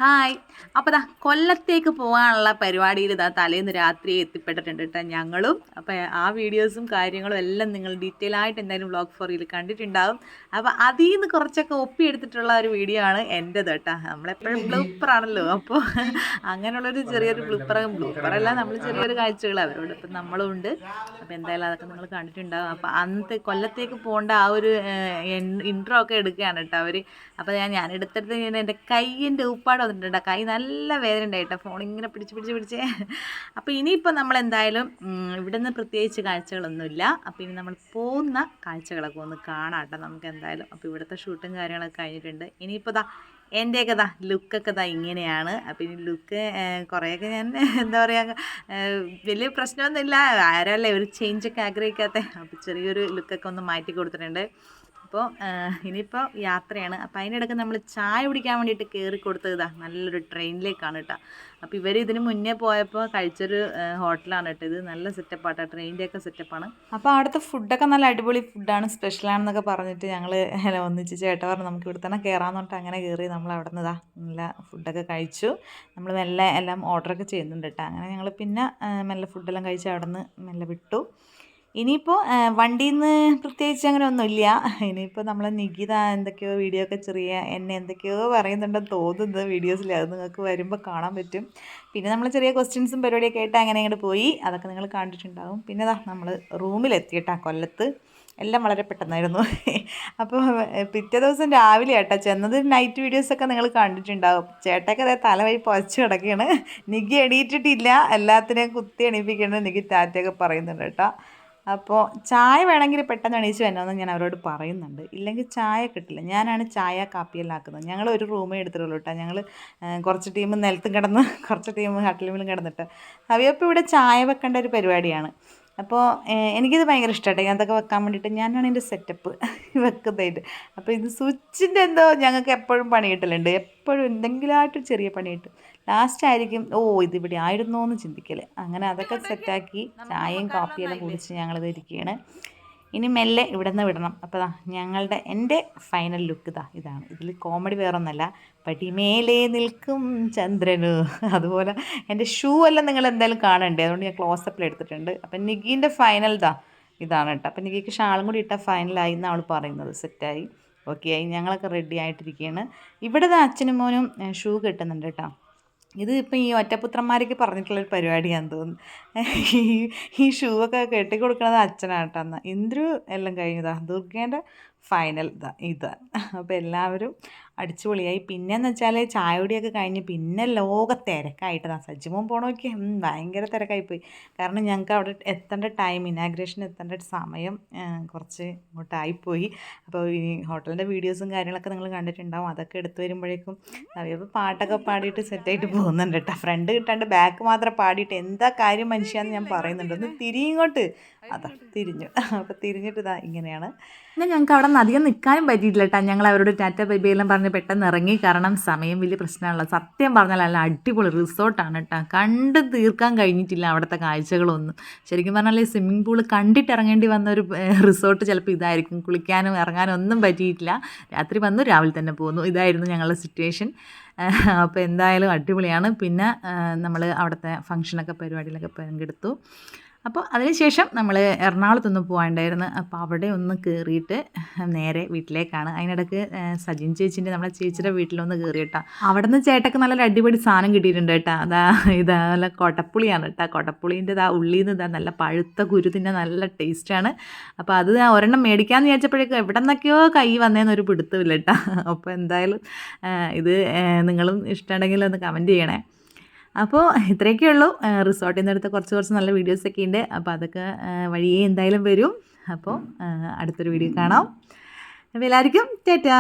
Hi. അപ്പോൾ ദാ കൊല്ലത്തേക്ക് പോകാനുള്ള പരിപാടിയിൽ ഇതാ തലേന്ന് രാത്രി എത്തിപ്പെട്ടിട്ടുണ്ട് കേട്ടോ ഞങ്ങളും. അപ്പോൾ ആ വീഡിയോസും കാര്യങ്ങളും എല്ലാം നിങ്ങൾ ഡീറ്റെയിൽ ആയിട്ട് എന്തായാലും വ്ളോഗ് ഫോറിൽ കണ്ടിട്ടുണ്ടാകും. അപ്പോൾ അതിൽ നിന്ന് കുറച്ചൊക്കെ ഒപ്പിയെടുത്തിട്ടുള്ള ഒരു വീഡിയോ ആണ് എൻ്റെത് കേട്ടോ. നമ്മളെപ്പോഴും ബ്ലൂപ്പറാണല്ലോ. അപ്പോൾ അങ്ങനെയുള്ളൊരു ചെറിയൊരു ബ്ലൂപ്പറല്ല, നമ്മൾ ചെറിയൊരു കാഴ്ചകൾ അവരോട് ഇപ്പം നമ്മളും ഉണ്ട്. അപ്പോൾ എന്തായാലും അതൊക്കെ നിങ്ങൾ കണ്ടിട്ടുണ്ടാകും. അപ്പോൾ അന്നത്തെ കൊല്ലത്തേക്ക് പോകേണ്ട ആ ഒരു ഇൻട്രോ ഒക്കെ എടുക്കുകയാണ് കേട്ടോ അവർ. അപ്പോൾ ഞാൻ എടുത്തിട്ട് എൻ്റെ കൈയിൻ്റെ ഉപ്പാട് വന്നിട്ടുണ്ട്. കൈ നല്ല വേദന ഉണ്ടായിട്ടോ, ഫോണിങ്ങനെ പിടിച്ച്. അപ്പോൾ ഇനിയിപ്പോൾ നമ്മളെന്തായാലും ഇവിടെ നിന്ന് പ്രത്യേകിച്ച് കാഴ്ചകളൊന്നുമില്ല. അപ്പോൾ ഇനി നമ്മൾ പോകുന്ന കാഴ്ചകളൊക്കെ ഒന്ന് കാണാം കേട്ടോ നമുക്ക് എന്തായാലും. അപ്പോൾ ഇവിടുത്തെ ഷൂട്ടും കാര്യങ്ങളൊക്കെ കഴിഞ്ഞിട്ടുണ്ട്. ഇനിയിപ്പോൾ എൻ്റെയൊക്കെ ലുക്കൊക്കെ ഇങ്ങനെയാണ്. അപ്പോൾ ഇനി ലുക്ക് കുറേയൊക്കെ ഞാൻ എന്താ പറയുക, വലിയ പ്രശ്നമൊന്നുമില്ല, ആരല്ലേ ഒരു ചേഞ്ചൊക്കെ ആഗ്രഹിക്കാത്ത. അപ്പോൾ ചെറിയൊരു ലുക്കൊക്കെ ഒന്ന് മാറ്റി കൊടുത്തിട്ടുണ്ട്. അപ്പോൾ ഇനിയിപ്പോൾ യാത്രയാണ്. അപ്പോൾ അതിനിടയ്ക്ക് നമ്മൾ ചായ കുടിക്കാൻ വേണ്ടിയിട്ട് കയറി കൊടുത്തത് നല്ലൊരു ട്രെയിനിലേക്കാണ് കേട്ടോ. അപ്പോൾ ഇവർ ഇതിന് മുന്നേ പോയപ്പോൾ കഴിച്ചൊരു ഹോട്ടലാണ് കേട്ടോ. ഇത് നല്ല സെറ്റപ്പാട്ടോ, ട്രെയിനിൻ്റെയൊക്കെ സെറ്റപ്പാണ്. അപ്പോൾ അവിടുത്തെ ഫുഡൊക്കെ നല്ല അടിപൊളി ഫുഡാണ്, സ്പെഷ്യലാണെന്നൊക്കെ പറഞ്ഞിട്ട് ഞങ്ങൾ ഒന്നിച്ച് ചേട്ടാ പറഞ്ഞു നമുക്ക് ഇവിടെ തന്നെ കയറാമെന്ന് പറഞ്ഞിട്ട് അങ്ങനെ കയറി നമ്മൾ അവിടെ നിന്ന് നല്ല ഫുഡൊക്കെ കഴിച്ചു. നമ്മൾ മെല്ലെ എല്ലാം ഓർഡറൊക്കെ ചെയ്യുന്നുണ്ട് കേട്ടോ. അങ്ങനെ ഞങ്ങൾ പിന്നെ മെല്ലെ ഫുഡെല്ലാം കഴിച്ച് അവിടെ നിന്ന് മെല്ലെ വിട്ടു. ഇനിയിപ്പോൾ വണ്ടിയിൽ നിന്ന് പ്രത്യേകിച്ച് അങ്ങനെ ഒന്നുമില്ല. ഇനിയിപ്പോൾ നമ്മൾ നികിത എന്തൊക്കെയോ വീഡിയോ ഒക്കെ എന്നെ എന്തൊക്കെയോ പറയുന്നുണ്ടെന്ന് തോന്നുന്നത് വീഡിയോസിൽ. അത് നിങ്ങൾക്ക് വരുമ്പോൾ കാണാൻ പറ്റും. പിന്നെ നമ്മൾ ചെറിയ ക്വസ്റ്റ്യൻസും പരിപാടിയൊക്കെ ആയിട്ട് അങ്ങനെ അങ്ങോട്ട് പോയി. അതൊക്കെ നിങ്ങൾ കണ്ടിട്ടുണ്ടാകും. പിന്നെ നമ്മൾ റൂമിലെത്തിയിട്ടാണ് കൊല്ലത്ത്. എല്ലാം വളരെ പെട്ടെന്നായിരുന്നു. അപ്പോൾ പിറ്റേ ദിവസം രാവിലെ കേട്ടോ ചെന്നത്. നൈറ്റ് വീഡിയോസൊക്കെ നിങ്ങൾ കണ്ടിട്ടുണ്ടാകും. ചേട്ടയൊക്കെ അതേ തലവഴി പൊതച്ച് കിടക്കുകയാണ്. നികി എണീറ്റിട്ടില്ല, എല്ലാത്തിനെയും കുത്തി എണീപ്പിക്കണം. നികി ടാറ്റയൊക്കെ പറയുന്നുണ്ട് കേട്ടോ. അപ്പോൾ ചായ വേണമെങ്കിൽ പെട്ടെന്ന് എണീച്ച് വരണമെന്ന് ഞാൻ അവരോട് പറയുന്നുണ്ട്, ഇല്ലെങ്കിൽ ചായ കിട്ടില്ല. ഞാനാണ് ചായ കാപ്പിയെല്ലാം ആക്കുന്നത്. ഞങ്ങൾ ഒരു റൂമേ എടുത്തിട്ടുള്ളൂ കേട്ടോ. ഞങ്ങൾ കുറച്ച് ടീം നിലത്തും കിടന്ന് കുറച്ച് ടീം കട്ടിലിലും കിടന്നിട്ട് അവയപ്പോൾ ഇവിടെ ചായ വെക്കേണ്ട ഒരു പരിപാടിയാണ്. അപ്പോൾ എനിക്കിത് ഭയങ്കര ഇഷ്ടമായിട്ട് അതൊക്കെ വെക്കാൻ വേണ്ടിയിട്ട് ഞാനാണ് എൻ്റെ സെറ്റപ്പ് വെക്കുന്നതായിട്ട്. അപ്പോൾ ഇത് സ്വിച്ചിൻ്റെ എന്തോ ഞങ്ങൾക്ക് എപ്പോഴും പണി കിട്ടലുണ്ട്. എപ്പോഴും എന്തെങ്കിലുമായിട്ട് ചെറിയ പണി കിട്ടും. ലാസ്റ്റ് ആയിരിക്കും ഇതിവിടെ ആയിരുന്നോ എന്ന് ചിന്തിക്കൽ. അങ്ങനെ അതൊക്കെ സെറ്റാക്കി ചായയും കാപ്പിയെല്ലാം കുടിച്ച് ഞങ്ങളിത് ഇരിക്കുകയാണ്. ഇനി മെല്ലെ ഇവിടെ നിന്ന് വിടണം. അപ്പോൾ എൻ്റെ ഫൈനൽ ലുക്ക് ഇതാണ്. ഇതിൽ കോമഡി വേറൊന്നല്ല, പടിമേലെ നിൽക്കും ചന്ദ്രനു. അതുപോലെ എൻ്റെ ഷൂ എല്ലാം നിങ്ങൾ എന്തായാലും കാണണ്ടേ, അതുകൊണ്ട് ഞാൻ ക്ലോസപ്പിൽ എടുത്തിട്ടുണ്ട്. അപ്പം നിഗീൻ്റെ ഫൈനൽ ഇതാണ് കേട്ടോ. അപ്പം നിഗിക്ക് ഷാളും കൂടി ഇട്ടാൽ ഫൈനലായി എന്നാണ് അവൾ പറയുന്നത്. സെറ്റായി, ഓക്കെ ആയി, ഞങ്ങളൊക്കെ റെഡി ആയിട്ടിരിക്കുകയാണ്. ഇവിടെ അച്ഛനും മോനും ഷൂ കെട്ടുന്നുണ്ട് കേട്ടോ. ഇത് ഇപ്പം ഈ ഒറ്റപുത്രന്മാർക്ക് പറഞ്ഞിട്ടുള്ളൊരു പരിപാടിയാണെന്ന് തോന്നുന്നു. ഈ ഷൂ ഒക്കെ കെട്ടിക്കൊടുക്കണത് അച്ഛനാണ് കേട്ടോ. എന്നാൽ ഇന്ദ്രു എല്ലാം കഴിഞ്ഞതാണ്. ദുർഗേൻ്റെ ഫൈനൽ ഇതാണ്. അപ്പോൾ എല്ലാവരും അടിച്ചുപൊളിയായി. പിന്നെയെന്ന് വെച്ചാൽ ചായ കുടിയൊക്കെ കഴിഞ്ഞ് പിന്നെ ലോക തിരക്കായിട്ടതാണ്. സജ്ജിമോൻ പോകണമൊക്കെ ഭയങ്കര തിരക്കായിപ്പോയി. കാരണം ഞങ്ങൾക്ക് അവിടെ എത്തേണ്ട ടൈം, ഇനാഗ്രേഷൻ എത്തേണ്ട സമയം കുറച്ച് ഇങ്ങോട്ടായിപ്പോയി. അപ്പോൾ ഈ ഹോട്ടലിൻ്റെ വീഡിയോസും കാര്യങ്ങളൊക്കെ നിങ്ങൾ കണ്ടിട്ടുണ്ടാവും. അതൊക്കെ എടുത്തു വരുമ്പോഴേക്കും അപ്പോൾ പാട്ടൊക്കെ പാടിയിട്ട് സെറ്റായിട്ട് പോകുന്നുണ്ട് കേട്ടോ. ഫ്രണ്ട് കിട്ടാണ്ട് ബാക്ക് മാത്രം പാടിയിട്ട് എന്താ കാര്യം മനുഷ്യാന്ന് ഞാൻ പറയുന്നുണ്ട്. ഒന്ന് തിരിയിങ്ങോട്ട്, തിരിഞ്ഞു. അപ്പോൾ തിരിഞ്ഞിട്ട് ഇങ്ങനെയാണ്. പിന്നെ ഞങ്ങൾക്ക് അവിടെ നിന്ന് അധികം നിൽക്കാനും പറ്റിയിട്ടില്ല കേട്ടോ. ഞങ്ങൾ അവരോട് ടാറ്റ ബൈ ബൈ എല്ലാം പറഞ്ഞ് പെട്ടെന്ന് ഇറങ്ങി. കാരണം സമയം വലിയ പ്രശ്നമാണല്ലോ. സത്യം പറഞ്ഞാൽ നല്ല അടിപൊളി റിസോർട്ടാണ് കേട്ടോ. കണ്ട് തീർക്കാൻ കഴിഞ്ഞിട്ടില്ല അവിടുത്തെ കാഴ്ചകളൊന്നും. ശരിക്കും പറഞ്ഞാൽ ഈ സ്വിമ്മിംഗ് പൂൾ കണ്ടിട്ട് ഇറങ്ങേണ്ടി വന്ന ഒരു റിസോർട്ട് ചിലപ്പോൾ ഇതായിരിക്കും. കുളിക്കാനും ഇറങ്ങാനും ഒന്നും പറ്റിയിട്ടില്ല. രാത്രി വന്നു, രാവിലെ തന്നെ പോന്നു. ഇതായിരുന്നു ഞങ്ങളുടെ സിറ്റുവേഷൻ. അപ്പോൾ എന്തായാലും അടിപൊളിയാണ്. പിന്നെ നമ്മൾ അവിടുത്തെ ഫംഗ്ഷനൊക്കെ പരിപാടിയിലൊക്കെ പങ്കെടുത്തു. അപ്പോൾ അതിനുശേഷം നമ്മൾ എറണാകുളത്തൊന്ന് പോകാനുണ്ടായിരുന്നു. അപ്പോൾ അവിടെ ഒന്ന് കയറിയിട്ട് നേരെ വീട്ടിലേക്കാണ്. അതിനിടയ്ക്ക് സജിൻ ചേച്ചീൻ്റെ, നമ്മുടെ ചേച്ചിയുടെ വീട്ടിലൊന്ന് കയറിയിട്ടാ. അവിടെ നിന്ന് ചേട്ടക്ക് നല്ലൊരു അടിപൊളി സാധനം കിട്ടിയിട്ടുണ്ട് കേട്ടോ. ഇതാ നല്ല കൊടപ്പുളിയാണ് കേട്ടോ. കൊടപ്പുളീൻ്റെ ഉള്ളിൽ നിന്ന് നല്ല പഴുത്ത കുരുതിൻ്റെ നല്ല ടേസ്റ്റാണ്. അപ്പോൾ അത് ഒരെണ്ണം മേടിക്കാമെന്ന് വിചാരിച്ചപ്പോഴേക്കും എവിടെ നിന്നൊക്കെയോ കൈ വന്നതെന്നൊരു പിടുത്തമില്ല കേട്ടോ. അപ്പോൾ എന്തായാലും ഇത് നിങ്ങളും ഇഷ്ടമുണ്ടെങ്കിൽ ഒന്ന് കമൻറ്റ് ചെയ്യണേ. അപ്പോൾ ഇത്രയൊക്കെ ഉള്ളൂ. റിസോർട്ടിൽ നിന്ന് എടുത്ത കുറച്ച് നല്ല വീഡിയോസൊക്കെ ഉണ്ട്. അപ്പോൾ അതൊക്കെ വഴിയേ എന്തായാലും വരും. അപ്പോൾ അടുത്തൊരു വീഡിയോ കാണാം. അപ്പോൾ എല്ലാവർക്കും ടാറ്റാ.